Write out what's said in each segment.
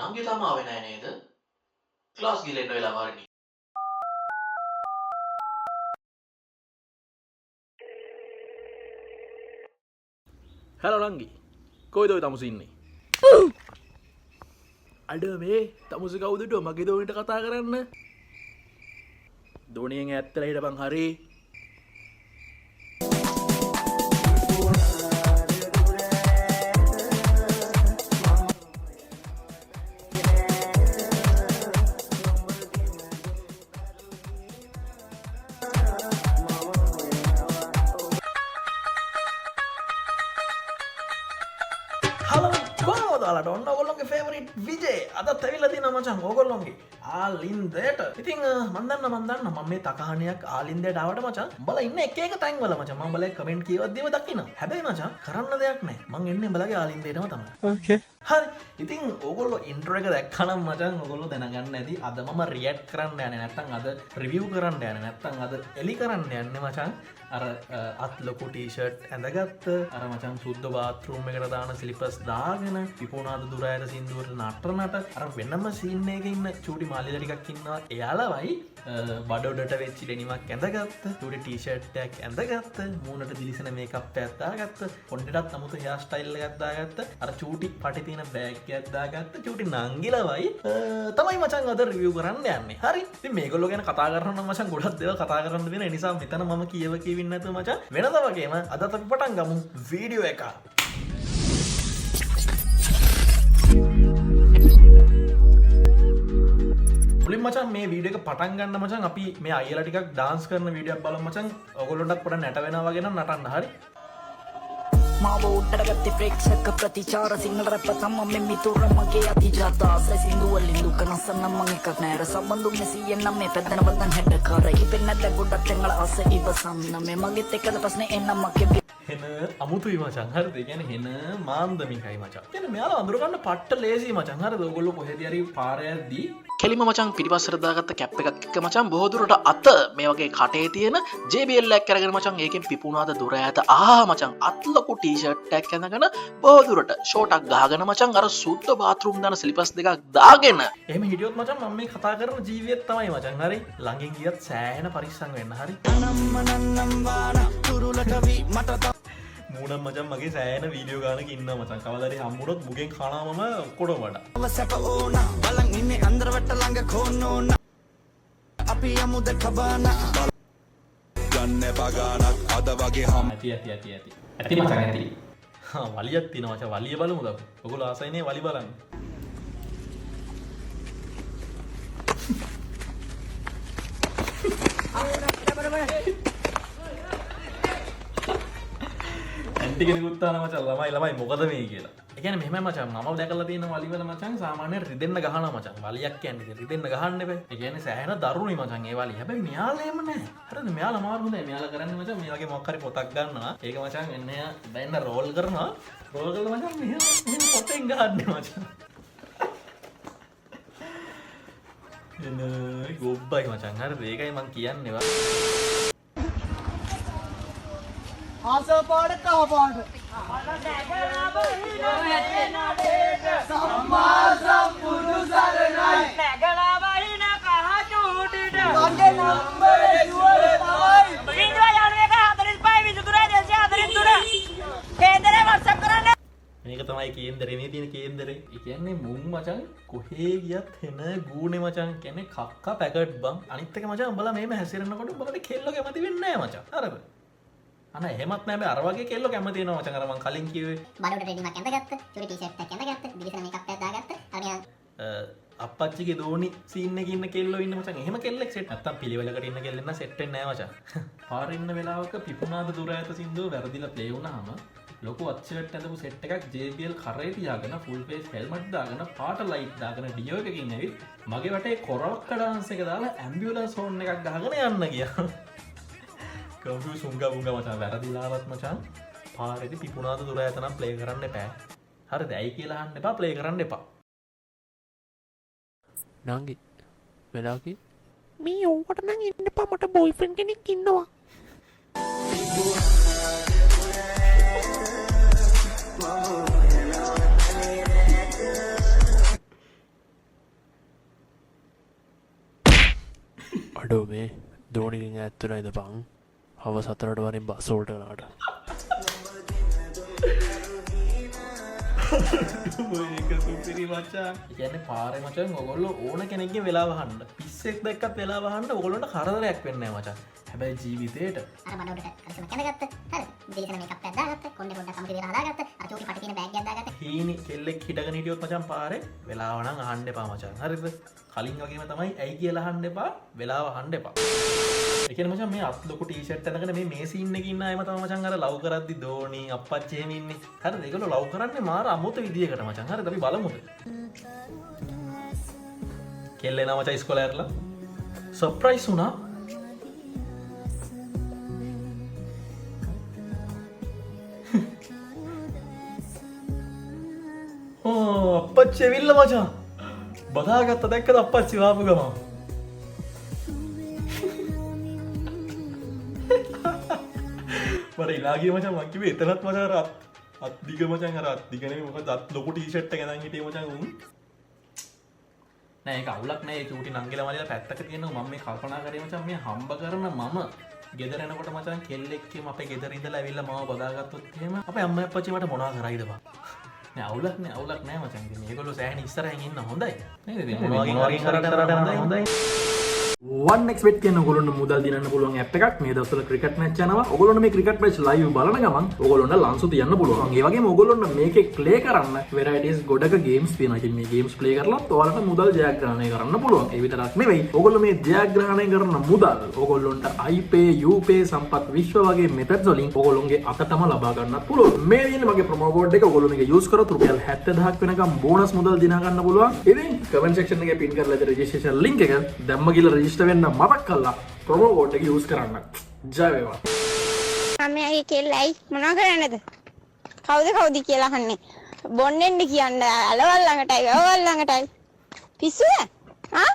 නංගි තාම ආවේ නැහැ නේද? ක්ලාස් ගිහලා එන්න වෙලාව හරිනේ. හලෝ නංගි. කොයිද ඔය තමුසි ඉන්නේ? අඩ මේ තමුසි කවුදට මගේ දෝනිට කතා කරන්න? දෝනියෙන් ඇත්තලා හිටපන් හරි. ඔන්න ඔයගොල්ලෝගේ ෆේවරිට් විජේ අදත් ඇවිල්ලා තියෙනවා මචං ඔයගොල්ලෝගේ ආලින්දයට. ඉතින් මම දන්න මම මේ තකහණියක් ආලින්දයට ආවට මචං උඹලා ඉන්න එක එක තැන් වල මචං මම බලයි කමෙන්ට් කියවද්දිම දකිනවා. හැබැයි මචං කරන්න දෙයක් නැහැ. මං එන්නේ උඹලගේ ආලින්දයටම තමයි. ඕකේ. හරි. ඉතින් ඔයගොල්ලෝ ඉන්ට්‍රෝ එක දැක්කනම් මචං ඔයගොල්ලෝ දැනගන්න ඇති අද මම රියැක්ට් කරන්න යන්නේ නැත්නම් අද රිවිව් කරන්න යන්නේ නැත්නම් අද එලි කරන්න යන්නේ මචං අර අත් ලොකු ටී-ෂර්ට් ඇඳගත්ත අර මචං සුද්ධ බාත්රූම් එකට දාන ස්ලිපර්ස් දාගෙන පිපුණාද දුර ඇර සින්දුවට නටනට අර වෙනම සීන් එකක ඉන්න චූටි මාළිලා ටිකක් ඉන්නවා එයාලවයි බඩ උඩට වෙච්ච ඩෙනිමක් ඇඳගත්ත චූටි ටී-ෂර්ට් එකක් ඇඳගත්ත මූණට දිලිසෙන මේකප් එකක් දාගත්ත පොණ්ඩටත් අමුතු හෙයාර් ස්ටයිල් එකක් දාගත්ත අර චූටි පටි තියෙන බෑග් එකක් දාගත්ත චූටි නංගිලවයි තමයි මචං අද රිවිව් කරන්න යන්නේ. හරි. ඉතින් මේගොල්ලෝ ගැන කතා කරනවා නම් මචං ගොඩක් දේවල් කතා කරන්න වෙන නිසා මෙතන මම කියවින්න නැතුව මචං වෙනදා වගේම අදත් අපි පටන් ගමු වීඩියෝ එක. මුලින් මචං මේ වීඩියෝ එක පටන් ගන්න මචං අපි මේ අයියලා ටිකක් ඩාන්ස් කරන වීඩියෝ එකක් බලමු මචං. ඔයගොල්ලන්ටත් පොඩක් නැට වෙනවා වගේ නම් නටන්න. හරි. මාව උඩරගත්තේ ප්‍රේක්ෂක ප්‍රතිචාර සිංහල රැප් තම මෙ මිතුර මගේ අතිජාතා සින්දු වලින් දුක නසන්න මං එකක් නෑර සම්බන්ධු මෙසියෙන් නම් මේ පැත්තන බතන් හෙඩ කාර ඉපෙන්න නැද්ද ගොඩක් තැන්වල අස ඉවසන්න මේ මගෙත් එක්කද ප්‍රශ්නේ එන්නම් මගේ හෙන අමුතුයි මචං. හරිද? ඒ කියන්නේ හෙන මාන්දමිකයි මචං. කියන්නේ මෙයාලා අඳුර ගන්න පට්ට ලේසි මචං. හරිද? ඔයගොල්ලෝ කොහෙද හරි පාරේ යද්දී කෙලිම මචං පිටිපස්සට දාගත්ත කැප් එකක් එක්ක මචං බොහෝ දුරට අත මේ වගේ කටේ තියෙන JBL එකක් අරගෙන මචං ඒකෙන් පිපුණාද දුර ඈත මචං අත් ලොකු ටී-ෂර්ට් එකක් ඇඳගෙන බොහෝ දුරට ෂෝට් එකක් ගහගෙන මචං අර සුද්ධ බාත්රූම් දාන ස්ලිපර්ස් දෙකක් දාගෙන එහෙම හිටියොත් මචං මම මේ කතා කරන ජීවිතය තමයි මචං. හරි. ළඟින් ගියත් සෑහෙන පරිස්සම් වෙන්න. හරි. මූණම් මචං මගේ සෑහෙන වීඩියෝ ගානක ඉන්නවා මචං. කවදාද හරි හම්බුනොත් මුගෙන් කනවා මම ඔක්කොටම වඩා. සැප ඕන බලන් ඉන්නේ අන්දරවට ළඟ කොනෝන අපි යමුද කබාන ගන්න පගානක් අද වගේ හම් ඇති මචං ඇති. වලියක් තියෙනවා මචං. වලිය බලමුද අපි? ඔයගොල්ලෝ ආසයිනේ වලි බලන්න. ඇන්ටි කෙනෙකුත් තාන මචං ළමයි මොකද මේ කියලා. ඒ කියන්නේ මෙහෙමයි මචං මම දැකලා තියෙන වලි වල මචං සාමාන්‍යයෙන් රිදෙන්න ගහනවා මචං. වලියක් කියන්නේ රිදෙන්න ගහන්න එපා. ඒ කියන්නේ සෑහෙන දරුණුයි මචං ඒ වලිය. හැබැයි මෙයාලා එහෙම නැහැ. හරිද? මෙයාලා මාරු හොඳයි. මෙයාලා කරන්නේ මචං මේ වගේ මොකක් හරි පොතක් ගන්නවා. ඒක මචං එන්නේ දැන් රෝල් කරනවා. රෝල් කරලා මචං මෙහෙම පොතෙන් ගහන්නේ මචං. එන ගොබ්බයි මචං. හරිද? ඒකයි මං කියන්නේ වා. ආසව පාඩ කහ පාඩ සම්මා සම්බුදු සරණයි නැගලා වහින කහ චූටිට මගේ නම්බර ෂුවර් තමයි ඉන්දියා යන එක 45 23 243 කේන්දරේ WhatsApp කරන්න. මේක තමයි කේන්දරේ මේ තියෙන කේන්දරේ. ඒ කියන්නේ මුන් මචං කොහේ ගියත් එන ගූනේ මචං. කියන්නේ කක්ක පැකට් බං. අනිත් එක මචං උඹලා මෙහෙම හැසිරෙනකොට උඹලට කෙල්ල කැමති වෙන්නේ නැහැ මචං. හරිද? අන එහෙමත් නෑ බෑ අර වගේ කෙල්ලෝ කැමති වෙනවා මචං. අර මං කලින් කිව්වේ බඩට ට්‍රේනින්ග් එකක් ඇඳගත්ත, චුටි ටී-ෂර්ට් එකක් ඇඳගත්ත, දිලිසෙන මේකප් එකක් දාගත්ත. අර අප්පච්චිගේ දෝනි සීන් එකේ ඉන්න කෙල්ලෝ ඉන්න මචං. එහෙම කෙල්ලෙක් සෙට් නැත්තම් පිළිවෙලකට ඉන්න කෙල්ලෙක් නම් සෙට් වෙන්නේ නෑ මචං. පාරේ ඉන්න වෙලාවක පිපුණාද දුර ඈත සින්දුව වැරදිලා ප්ලේ වුණාම ලොකු අත්ෂර්ට් ඇඳපු සෙට් එකක් JBL කරේ තියාගෙන ෆුල් ෆේස් හෙල්මට් දාගෙන පාට ලයිට් දාගෙන ඩියෝ එකකින් ඇවිත් මගේ වටේ කොරවක්ක ඩාන්ස් එක දාලා ඇම්බියුලන්ස් හෝන් එකක් ගහගෙන යන්න ගියා. කම්පියුටර් සුංගා වුංගා මචං වැරදිලාවත් මචං පාරේදී පිපුණාද දුර ඈත නම් ප්ලේ කරන්න එපා. හරිද? ඇයි කියලා අහන්න එපා. ප්ලේ කරන්න එපා. නංගි වෙලාකි මේ ඕකට නම් ඉන්න එපා. මට බොයිෆ්‍රෙන්ඩ් කෙනෙක් ඉන්නවා. අඩෝ මේ දෝනිකින් ඇත්තුන ඉඳපං හව 4ට වරින් බස් වලට නාට ඒක සුපිරි මචං. කියන්නේ පාරේ මචං ඔයගොල්ලෝ ඕන කෙනෙක්ගේ වෙලාව අහන්න. පිස්සෙක් දැක්කත් වෙලාව අහන්න ඔයගොල්ලන්ට කරදරයක් වෙන්නේ නැහැ මචං. හැබැයි ජීවිතේට අර බඩ උඩට කලසම කැඳගත්ත. හරිද? දිලිසන මේකප් එකක් දාගත්ත. කොණ්ඩේ පොඩ්ඩක් අමුති දේවල් හදාගත්ත. අර චෝටි පටි තියෙන බෑග් එකක් දාගත්ත. හීනි කෙල්ලෙක් හිටගෙන හිටියොත් මචං පාරේ වෙලාව නම් අහන්න එපා මචං. හරිද? කලින් වගේම තමයි ඇයි කියලා අහන්න එපා. වෙලාව අහන්න එපා. ඒ කියන්නේ මචං මේ අත් ලොකු ටී-ෂර්ට් එකකට මේ සීන් එකේ ඉන්න අයම තමයි මචං අර ලව් කරද්දි දෝනි අප්පච්චි එහෙම ඉන්නේ. හරිද? ඒගොල්ලෝ ලව් කරන්නේ මාර අමුතු විදියකට මචං. හරිද? අපි බලමුද? කෙල්ලේ නම මචං ඉස්කෝලේ ඇරලා සර්ප්‍රයිස් වුණා. අපච්චි ඇවිල්ල මචං. බදාගත්ත දැක්කද අපච්චි වාපු ගම. මට ඉලාගේ මචං මං කිව්වේ එතනත් මචං අර අත් දිග මචං අර අත් දිග නෙමෙයි මොකද අත් ලොකු ටී-ෂර්ට් එක ගෙනන් හිටියේ මචං උන්. නෑ ඒක අවුලක් නෑ ඒ චූටි නංගිලා මල්ලිලා පැත්තක තියෙනවා මම මේ කල්පනා කරේ මචං මේ හම්බ කරන මම ගෙදර එනකොට මචං කෙල්ලෙක්කම අපේ ගෙදර ඉඳලා ඇවිල්ලා මාව බදාගත්තොත් එහෙම අපේ අම්මා අප්පච්චි මට මොනවා කරයිද බං. නෑ අවුලක් නෑ මචං. ඉතින් මේගොල්ලෝ සෑහෙන ඉස්සරහින් ඉන්න හොඳයි. නේද? ඉතින් මොනවා වගේ කරට හොඳයි. 1xbet කියන ඔයගොල්ලොන්ට මුදල් දිනන්න පුළුවන් ඇප් එකක්. මේ දවස්වල ක්‍රිකට් මැච් යනවා. ඔයගොල්ලොන්ට මේ ක්‍රිකට් මැච් ලයිව් බලන ගමන් ඔයගොල්ලොන්ට ලන්සු තියන්න පුළුවන්. ඒ වගේම ඔයගොල්ලොන්ට මේකේ ප්ලේ කරන්න වෙරයිටිස් ගොඩක ගේම්ස් තියෙනවා. ඉතින් මේ ගේම්ස් ප්ලේ කරලා ඔයාලට මුදල් ජයග්‍රහණය කරන්න පුළුවන්. ඒ විතරක් නෙවෙයි. ඔයගොල්ලෝ මේ ජයග්‍රහණය කරන මුදල් ඔයගොල්ලොන්ට iPay, UPay, සම්පත් විශ්ව වගේ මෙතඩ්ස් වලින් ඔයගොල්ලොන්ගේ අතටම ලබා ගන්නත් පුළුවන්. මේ තියෙන මගේ ප්‍රොමෝ කෝඩ් එක ඔයගොල්ලෝ මේක යූස් කරොත් රුපියල් 70000ක් වෙනකම් බෝනස් මුදල් දිනා ගන්න පුළුවන්. ඉතින් කමෙන්ට් සෙක්ෂන් එකේ පින් කරලා තියෙන රෙජිස්ට්‍රේෂන් ලින්ක් එක දැම්ම ගිහලා රෙජිස්ටර් වෙන්න මතක් කරලා ප්‍රොමෝ කෝඩ් එක යූස් කරන්න. ජය වේවා. අම්මගේ කෙල්ලයි මොනවා කරන්නද? කවුද කියලා අහන්නේ. බොන්නෙන්ද කියන්නේ අලවල් ළඟටයි වැවල් ළඟටයි. පිස්සුද? ආ?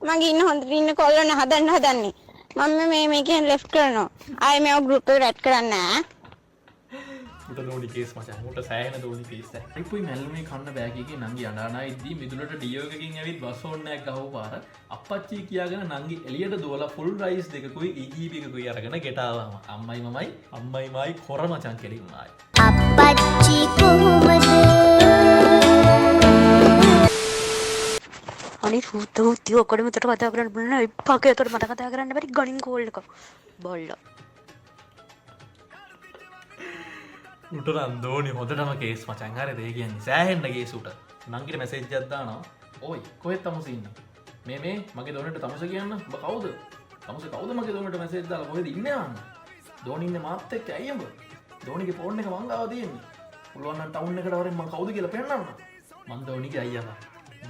මගේ ඉන්න හොඳට ඉන්න කොල්ලන හදන්නේ. මම මේකෙන් ලෙෆ්ට් කරනවා. ආයේ මේව ගෲප් එකට ඇඩ් කරන්න ඈ. උට දෝනි කේස් මචං. උට සෑහෙන දෝනි කේස් එක. රිපුයි මැල්ලුනේ කන්න බෑග් එකේ නංගි අඬනා ඉද්දී මිදුලට ඩියෝ එකකින් ඇවිත් බස් ඕන් එකක් ගහව පාර අප්පච්චි කියාගෙන නංගි එළියට දුවලා ෆුල් රයිස් දෙකකුයි EGB එකකුයි අරගෙන ගෙට ආවම අම්මයි මමයි කොර මචං කෙලින් ආයි. අප්පච්චි කොහොමද? අනේ පුතෝ ඔක්කොම උතට කතා කරන්න බලන්න එප්පාකේ උතට මට කතා කරන්න බැරි ගණින් කෝල් එක. බොල්ල. උට නම් දෝනි හොඳටම කේස් මචං. හරිද? ඒ කියන්නේ සෑහෙන්න කේස් උට. නංගිට මැසේජ් එකක් දානවා. ඔයි කොහෙද තමුස ඉන්නේ? මේ මගේ දෝනිට තමුස කියන්න. ඔබ කවුද? තමුස කවුද මගේ දෝනිට මැසේජ් දාලා කොහෙද ඉන්නේ අන්න? දෝනි ඉන්නේ මාත් එක්ක. ඇයි උඹ? දෝනිගේ ෆෝන් එක මං ගාව තියෙන්නේ. පුළුවන් නම් ටවුන් එකට වරෙන් මං කවුද කියලා පෙන්නන්න. මං දෝනිගේ අයියා.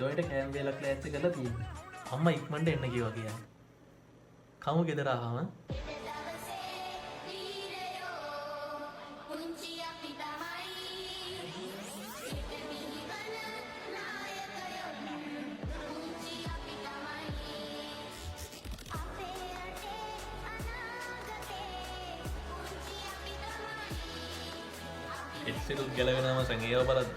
දෝනිට කෑම් වේලක් ලෑස්ති කරලා තියෙන්නේ. අම්මා ඉක්මනට එන්න කිව්වා කියන්නේ. කමු ගෙදර ආවම එක්සිරුත් ගැලවෙනම සංගේව බලද්දි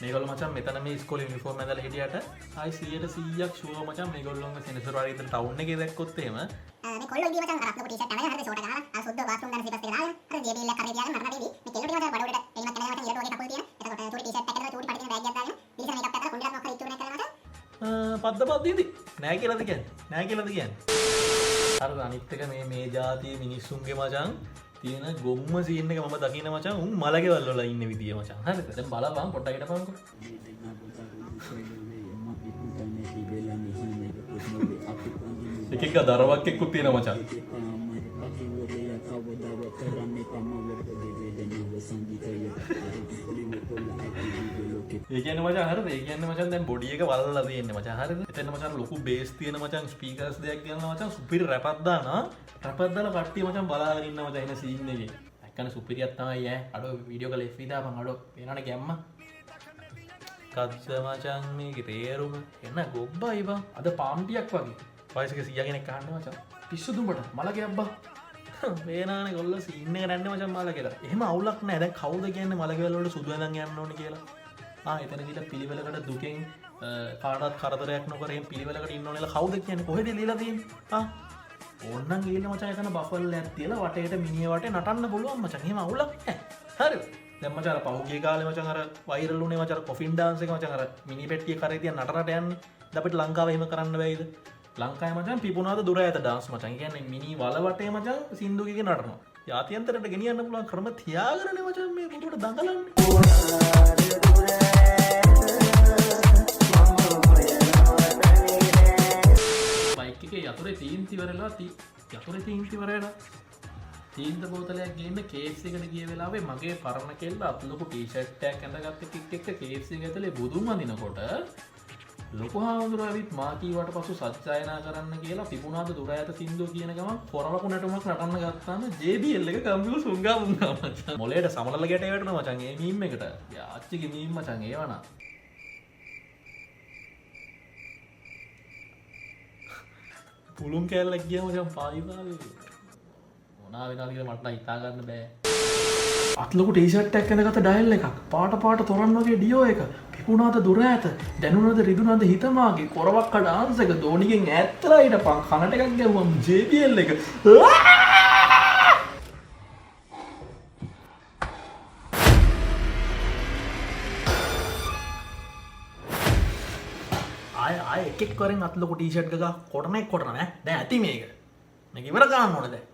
මේගොල්ලෝ මචං මෙතන මේ ඉස්කෝලේ යුනිෆෝම් ඇඳලා හිටියට ආයි 100%ක් ෂුවර් මචං මේගොල්ලෝන්ගේ සෙනසුරාරි ඉතින් ටවුන් එකේ දැක්කොත් එහෙම මේ කොල්ලෝ ඉදී මචං අර අප්ලෝඩ් ටී-ෂර්ට් අරගෙන හරිද ෂෝට් එක ගහලා අර සුද්ධ බාත්රූම් ගන්න සිපස් එක දාගෙන අර ජේබීල් එක කරේ තියාගෙන මරණ බේබි මේ කෙල්ලෝ ටික මචං බඩ උඩට එයිමත් කනවා මචං ඊට වගේ කපුල් තියෙන එතකොට චූටි ටී-ෂර්ට් එකකට චූටි පටි තියෙන බෑග් එකක් දාගෙන දිලිසන මේකප් එකක් දාලා කොණ්ඩයක් මොකක්ද ඉතුරු නැකලා මචං පද්දපද්දීදී නෑ කියලාද කියන්නේ අර අනිත් එක මේ ජාතියේ මිනිස්සුන්ගේ මචං තියෙන ගොම්ම සීන් එක මම දකින්න මචං උන් මලකෙවල් වල ඉන්න විදිය මචං හරිද දැන් බලපන් පොඩ්ඩක් හිටපන්කෝ එක දරවක් එක්කුත් තියෙන මචං ඒ කියන්නේ මචං හරිද ඒ කියන්නේ මචං දැන් බොඩි එක වලලා තියෙන්නේ මචං හරිද එතන මචං ලොකු බේස් තියෙන මචං ස්පීකර්ස් දෙයක් තියෙනවා මචං සුපිරි රැපක් දානවා රැපක් දාලා කට්ටිය මචං බලාගෙන ඉන්න මචං එන සීන් එකේ අක්කන සුපිරියක් තමයි ඈ අඩෝ වීඩියෝ කල එෆ් දාපන් අඩෝ වෙනවනේ ගැම්ම කද්ද මචං මේකේ තේරුම එන්න ගොබ්බයි බං අද පාම්ටියක් වගේ වයසක 100 කෙනෙක් අහන්නේ මචං පිස්සු දුඹට මලගේ අබ්බා වේනානේ ගොල්ලෝ සීන් එක නැන්නේ මචං මලකේට එහෙම අවුලක් නැහැ දැන් කවුද කියන්නේ මලකේවල වල සුදු වෙනන් යන්න ඕනේ කියලා එතන ගිහලා පිළිවෙලකට දුකෙන් කාටවත් කරදරයක් නොකර එහෙම පිළිවෙලකට ඉන්න ඕනේ කියලා කවුද කියන්නේ? කොහෙද ලියලා තියෙන්නේ? ඕන්නම් ගිහින් මචං එතන බෆල් එකක් තියලා වටේට මිනිහ වටේ නටන්න පුළුවන් මචං. එහෙම අවුලක් නැහැ. හරිද? දැන් මචං අර පහුගිය කාලේ මචං අර වෛරල් වුණේ මචං අර කොෆින් ඩාන්ස් එක මචං අර මිනි පෙට්ටිය කරේ තියන් නටනට යන්නේ. දැන් අපිට ලංකාවේ එහෙම කරන්න බෑයිද? ලංකාවේ මචං පිපුණාද දුර ඈත ඩාන්ස් මචං. ඒ කියන්නේ මිනි වල වටේ මචං සින්දු කිගේ නටනවා. යාතියන්තරට ගෙනියන්න පුළුවන් ක්‍රම තියාගෙනනේ මචං මේ පුදුට දඟලන්නේ. බයික් එකේ යතුරේ තීන්ති වරලා යතුරේ තීන්ති වරලා තීන්ත බෝතලයක් ගේන්න KFC එකට ගිය වෙලාවේ මගේ පරණ කෙල්ල අත්ලොකු ටී-ෂර්ට් එකක් ඇඳගත්ත කික් එක KFC එක ඇතුලේ බුදුන් වඳිනකොට ලොකු හාමුදුරුවෝ ඇවිත් මා කීවට පසු සත්‍යයනා කරන්න කියලා පිපුණාද දුර ඈත සින්දුව කියන ගමන් පොරවකු නටුමක් නටන්න ගත්තාම JBL එක කම්බියු සුංගා වුණා මචං. මොලේට සමනල ගැටේ වැටෙනවා මචං මේ මීම් එකට. යාච්චිගේ මීම් මචං ඒවනා. පුළුන් කෑල්ලක් ගියාම මචං පායිපාවේ. මොනවා වෙනවද කියලා මට නම් හිතා ගන්න බෑ. අත්ලොකු ටී-ෂර්ට් එකක් ඇඳගත්ත ඩයල් එකක්. පාට තොරන් වගේ ඩියෝ එක. පිපුණාද දුර ඈත. දැනුණාද රිදුණාද හිතමාගේ කොරවක්ක ඩාන්ස් එක දෝනිගෙන් ඈත්ලා හිටපන් කනට එකක් ගැහුවම් JBL එක. ආය එකෙක් වරෙන් අත්ලොකු ටී-ෂර්ට් එකක් කොටන ඈ. දැන් ඇති මේක. මේක ඉවර කරන්න ඕනේ දැන්.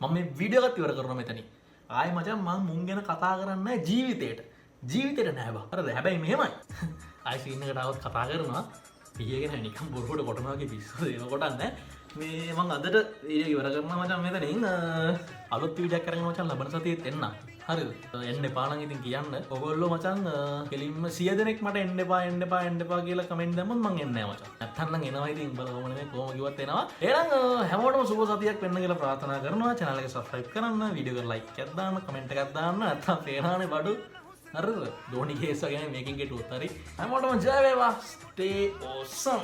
මම මේ වීඩියෝ එකත් ඉවර කරනවා මෙතනින්. ආයි මචං මම මුන් ගැන කතා කරන්නේ ජීවිතේට නෑ බා. හරිද? හැබැයි මෙහෙමයි. ආයි සීන් එකට આવත් කතා කරනවා. පියගෙන නිකන් බොරුවට කොටනවා වගේ පිස්සු දෙන කොටන්නේ. මේ මම අදට වීඩියෝ ඉවර කරනවා මචං මෙතනින්. අලුත් වීඩියෝ එකක් අරගෙන මචං ලබන සතියේත් එන්න. හරිද? එන්න එපා නම් ඉතින් කියන්න. ඔයගොල්ලෝ මචං කෙලින්ම 100 දෙනෙක් මට එන්න එපා කියලා කමෙන්ට් දැම්මොත් මං එන්නේ නෑ මචං. නැත්තම් නම් එනවා ඉතින් බලමු නේ කොහොම කිව්වත් එනවා. එහෙනම් හැමෝටම සුබ සතියක් වෙන්න කියලා ප්‍රාර්ථනා කරනවා. channel එක subscribe කරන්න, වීඩියෝ එකට like එකක් දාන්න, comment එකක් දාන්න. නැත්තම් පේනානේ බඩු. හරිද? ධෝනි කේස් වගේ මේකින් ගෙටුවත් හරි. හැමෝටම ජය වේවා. Stay awesome.